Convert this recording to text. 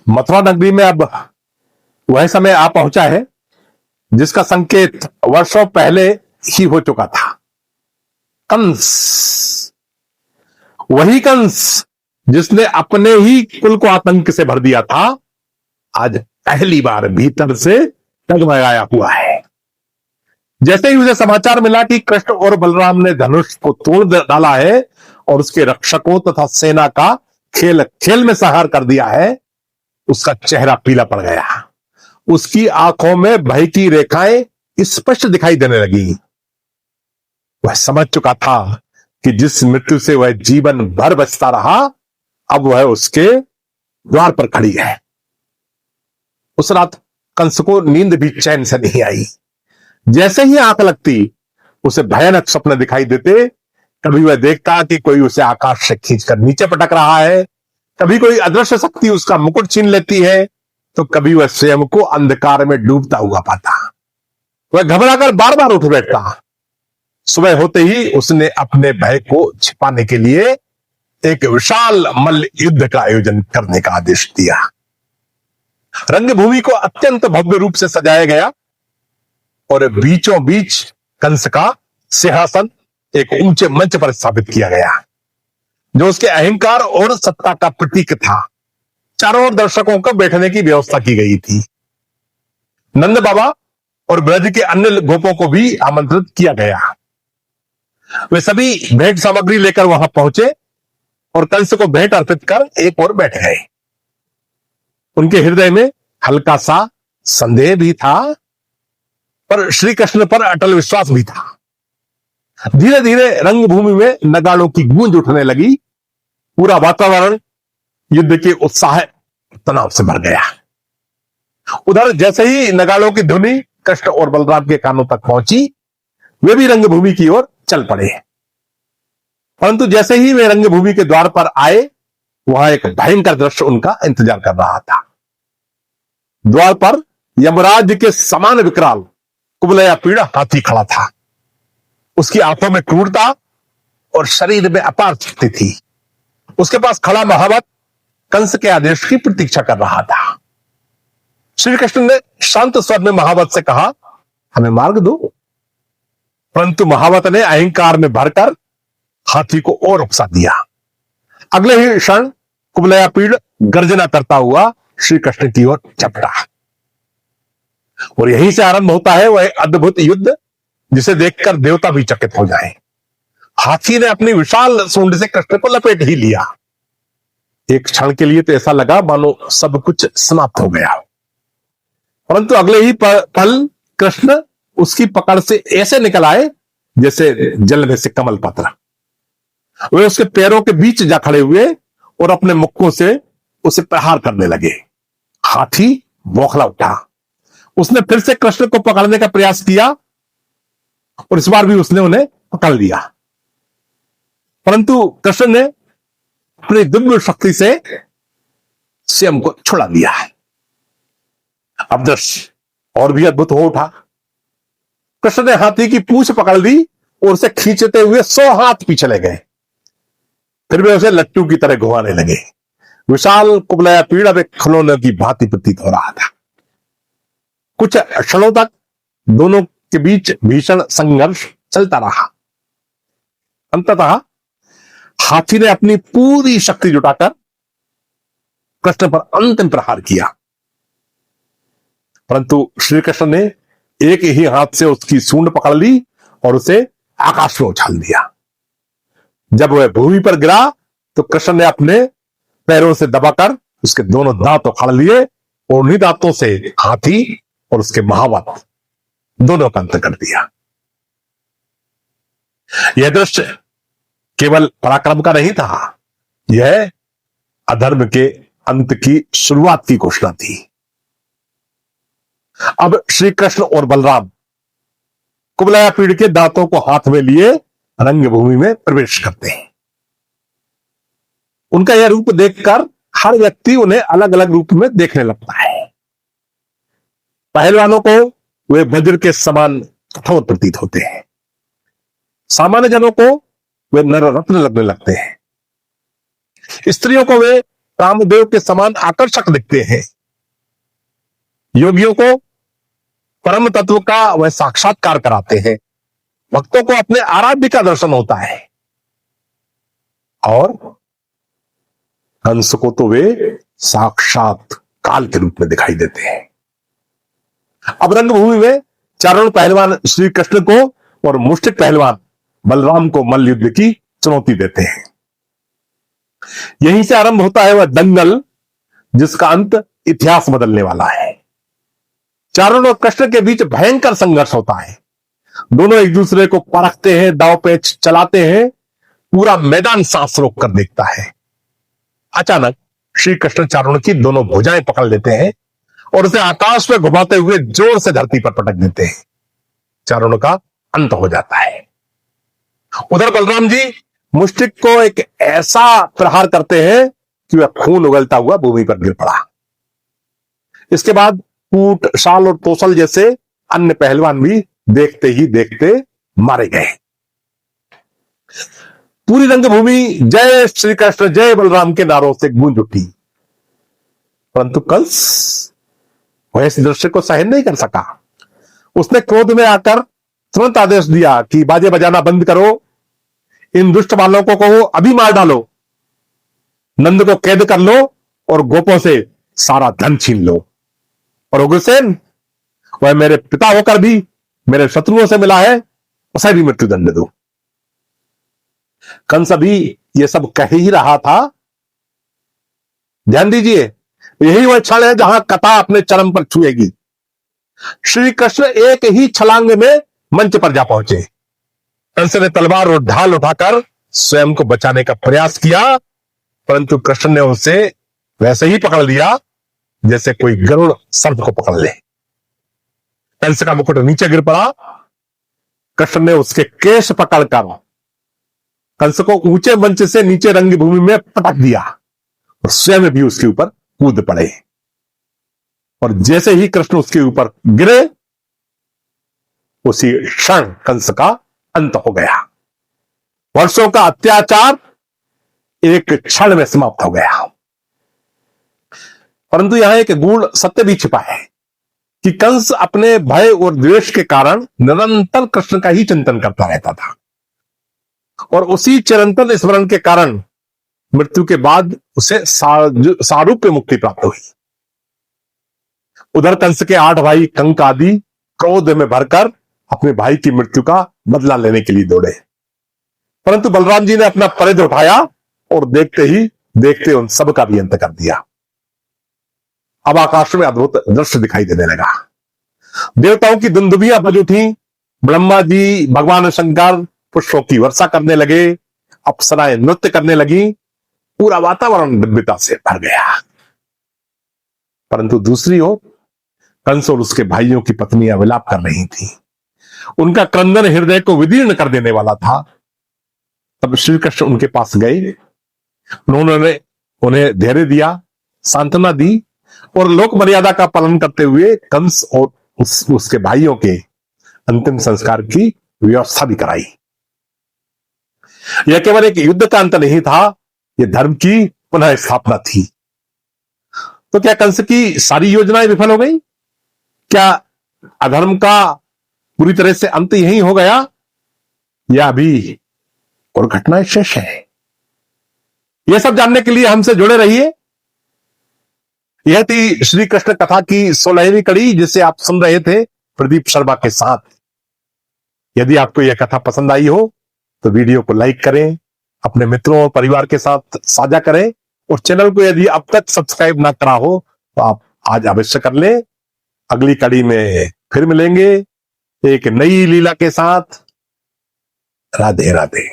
मथुरा नगरी में अब वह समय आ पहुंचा है जिसका संकेत वर्षों पहले ही हो चुका था। कंस, वही कंस जिसने अपने ही कुल को आतंक से भर दिया था, आज पहली बार भीतर से डगमगाया हुआ है। जैसे ही उसे समाचार मिला कि कृष्ण और बलराम ने धनुष को तोड़ डाला है और उसके रक्षकों तथा सेना का खेल खेल में संहार कर दिया है, उसका चेहरा पीला पड़ गया। उसकी आंखों में भय की रेखाएं स्पष्ट दिखाई देने लगी। वह समझ चुका था कि जिस मृत्यु से वह जीवन भर बचता रहा, अब वह उसके द्वार पर खड़ी है। उस रात कंस को नींद भी चैन से नहीं आई। जैसे ही आंख लगती, उसे भयानक स्वप्न दिखाई देते। कभी वह देखता कि कोई उसे आकाश से खींचकर नीचे पटक रहा है, कभी कोई अदृश्य शक्ति उसका मुकुट छीन लेती है, तो कभी वह स्वयं को अंधकार में डूबता हुआ पाता। वह घबराकर बार बार उठ बैठता। सुबह होते ही उसने अपने भय को छिपाने के लिए एक विशाल मल्ल युद्ध का आयोजन करने का आदेश दिया। रंगभूमि को अत्यंत भव्य रूप से सजाया गया और बीचों बीच कंस का सिंहासन एक ऊंचे मंच पर स्थापित किया गया, जो उसके अहंकार और सत्ता का प्रतीक था। चारों ओर दर्शकों को बैठने की व्यवस्था की गई थी। नंद बाबा और ब्रज के अन्य गोपों को भी आमंत्रित किया गया। वे सभी भेंट सामग्री लेकर वहां पहुंचे और कंस को भेंट अर्पित कर एक ओर बैठ गए। उनके हृदय में हल्का सा संदेह भी था, पर श्री कृष्ण पर अटल विश्वास भी था। धीरे धीरे रंगभूमि में नगाड़ों की गूंज उठने लगी। पूरा वातावरण युद्ध के उत्साह तनाव से भर गया। उधर जैसे ही नगाड़ों की ध्वनि कृष्ण और बलराम के कानों तक पहुंची, वे भी रंगभूमि की ओर चल पड़े। परंतु जैसे ही वे रंगभूमि के द्वार पर आए, वहां एक भयंकर दृश्य उनका इंतजार कर रहा था। द्वार पर यमराज के समान विकराल कुबलया पीड़ा हाथी खड़ा था। उसकी आंखों में क्रूरता और शरीर में अपार शक्ति थी। उसके पास खड़ा महावत कंस के आदेश की प्रतीक्षा कर रहा था। श्री कृष्ण ने शांत स्वर में महावत से कहा, हमें मार्ग दो। परंतु महावत ने अहंकार में भरकर हाथी को और उकसा दिया। अगले ही क्षण कुबलया पीड़ गर्जना करता हुआ श्री कृष्ण की ओर झपटा और यहीं से आरंभ होता है वह अद्भुत युद्ध, जिसे देखकर देवता भी चकित हो जाए। हाथी ने अपनी विशाल सूंड से कृष्ण को लपेट ही लिया। एक क्षण के लिए तो ऐसा लगा मानो सब कुछ समाप्त हो गया, परंतु अगले ही पल कृष्ण उसकी पकड़ से ऐसे निकल आए जैसे जल में से कमल पत्र। वे उसके पैरों के बीच जा खड़े हुए और अपने मुक्कों से उसे प्रहार करने लगे। हाथी बौखला उठा। उसने फिर से कृष्ण को पकड़ने का प्रयास किया और इस बार भी उसने उन्हें पकड़ लिया, परंतु कृष्ण ने अपनी दिव्य शक्ति से स्वयं को छुड़ा लिया। अब दृश्य और भी अद्भुत हो उठा। कृष्ण ने हाथी की पूंछ पकड़ ली और उसे खींचते हुए 100 हाथ पीछे ले गए। फिर वे उसे लट्टू की तरह घुमाने लगे। विशाल कुबलया पीड़ अब एक खिलौने की भांति प्रतीत हो रहा था। कुछ क्षणों तक दोनों के बीच भीषण संघर्ष चलता रहा। अंततः हाथी ने अपनी पूरी शक्ति जुटाकर कृष्ण पर अंतिम प्रहार किया, परंतु श्री कृष्ण ने एक ही हाथ से उसकी सूंड पकड़ ली और उसे आकाश में उछाल दिया। जब वह भूमि पर गिरा तो कृष्ण ने अपने पैरों से दबाकर उसके दोनों दांत उखाड़ लिए और उन्हीं दांतों से हाथी और उसके महावत दोनों का अंत कर दिया। यह दृश्य केवल पराक्रम का नहीं था, यह अधर्म के अंत की शुरुआत की घोषणा थी। अब श्री कृष्ण और बलराम कुबलया पीड़ के दांतों को हाथ में लिए रंगभूमि में प्रवेश करते हैं। उनका यह रूप देखकर हर व्यक्ति उन्हें अलग अलग रूप में देखने लगता है। पहलवानों को वे वज्र के समान कठोर प्रतीत होते हैं। सामान्य जनों को वे नर रत्न लगने लगते हैं। स्त्रियों को वे कामदेव के समान आकर्षक दिखते हैं। योगियों को परम तत्व का वह साक्षात्कार कराते हैं। भक्तों को अपने आराध्य का दर्शन होता है और कंस को तो वे साक्षात काल के रूप में दिखाई देते हैं। अब रंगभूमि में चारण पहलवान श्री कृष्ण को और मुष्टिक पहलवान बलराम को मल्ल युद्ध की चुनौती देते हैं। यहीं से आरंभ होता है वह दंगल जिसका अंत इतिहास बदलने वाला है। चारण और कृष्ण के बीच भयंकर संघर्ष होता है। दोनों एक दूसरे को परखते हैं, दांव पेच चलाते हैं। पूरा मैदान सांस रोक कर देखता है। अचानक श्री कृष्ण चारण की दोनों भुजाएं पकड़ लेते हैं और उसे आकाश में घुमाते हुए जोर से धरती पर पटक देते हैं। चारणों का अंत हो जाता है। उधर बलराम जी मुष्टिक को एक ऐसा प्रहार करते हैं कि वह खून उगलता हुआ भूमि पर गिर पड़ा। इसके बाद कूट, शाल और तोसल जैसे अन्य पहलवान भी देखते ही देखते मारे गए। पूरी रंगभूमि जय श्री कृष्ण जय बलराम के नारों से गूंज उठी, परंतु कंस वह इस दृश्य को सहन नहीं कर सका। उसने क्रोध में आकर तुरंत आदेश दिया कि बाजे बजाना बंद करो, इन दुष्ट बालकों को अभी मार डालो, नंद को कैद कर लो और गोपों से सारा धन छीन लो। और उग्रसेन, वह मेरे पिता होकर भी मेरे शत्रुओं से मिला है, उसे भी मृत्युदंड दो। कंस अभी यह सब कह ही रहा था। ध्यान दीजिए, यही वह क्षण है जहां कथा अपने चरम पर छुएगी। श्री कृष्ण एक ही छलांग में मंच पर जा पहुंचे। कंस ने तलवार और ढाल उठाकर स्वयं को बचाने का प्रयास किया, परंतु कृष्ण ने उसे वैसे ही पकड़ लिया जैसे कोई गरुड़ सर्प को पकड़ ले। कंस का मुकुट नीचे गिर पड़ा। कृष्ण ने उसके केश पकड़कर कंस को ऊंचे मंच से नीचे रंगभूमि में पटक दिया और स्वयं भी उसके ऊपर कूद पड़े। और जैसे ही कृष्ण उसके ऊपर गिरे, उसी क्षण कंस का अंत हो गया। वर्षों का अत्याचार एक क्षण में समाप्त हो गया। परंतु यहां एक गूढ़ सत्य भी छिपा है कि कंस अपने भय और द्वेष के कारण निरंतर कृष्ण का ही चिंतन करता रहता था और उसी चिरंतन स्मरण के कारण मृत्यु के बाद उसे सारूप्य मुक्ति प्राप्त हुई। उधर कंस के 8 भाई कंक आदि क्रोध में भरकर अपने भाई की मृत्यु का बदला लेने के लिए दौड़े, परंतु बलराम जी ने अपना परिध उठाया और देखते ही देखते उन सब का भी अंत कर दिया। अब आकाश में अद्भुत दृश्य दिखाई देने लगा। देवताओं की दुंदुभियां बज उठी। ब्रह्मा जी, भगवान शंकर पुष्पों की वर्षा करने लगे, अप्सराएं नृत्य करने लगी। पूरा वातावरण दिव्यता से भर गया। परंतु दूसरी ओर कंस और उसके भाइयों की पत्नियां विलाप कर रही थी। उनका क्रंदन हृदय को विदीर्ण कर देने वाला था। तब श्री कृष्ण उनके पास गए। उन्होंने उन्हें धैर्य दिया, सांत्वना दी और लोक मर्यादा का पालन करते हुए कंस और उसके भाइयों के अंतिम संस्कार की व्यवस्था भी कराई। यह केवल एक युद्ध का अंत नहीं था, यह धर्म की पुनः स्थापना थी। तो क्या कंस की सारी योजनाएं विफल हो गई? क्या अधर्म का पूरी तरह से अंत यही हो गया या अभी और घटनाएं शेष है? यह सब जानने के लिए हमसे जुड़े रहिए। यह थी श्री कृष्ण कथा की 16वीं कड़ी, जिसे आप सुन रहे थे प्रदीप शर्मा के साथ। यदि आपको यह कथा पसंद आई हो तो वीडियो को लाइक करें, अपने मित्रों और परिवार के साथ साझा करें और चैनल को यदि अब तक सब्सक्राइब ना करा हो तो आप आज अवश्य कर लें। अगली कड़ी में फिर मिलेंगे एक नई लीला के साथ। राधे राधे।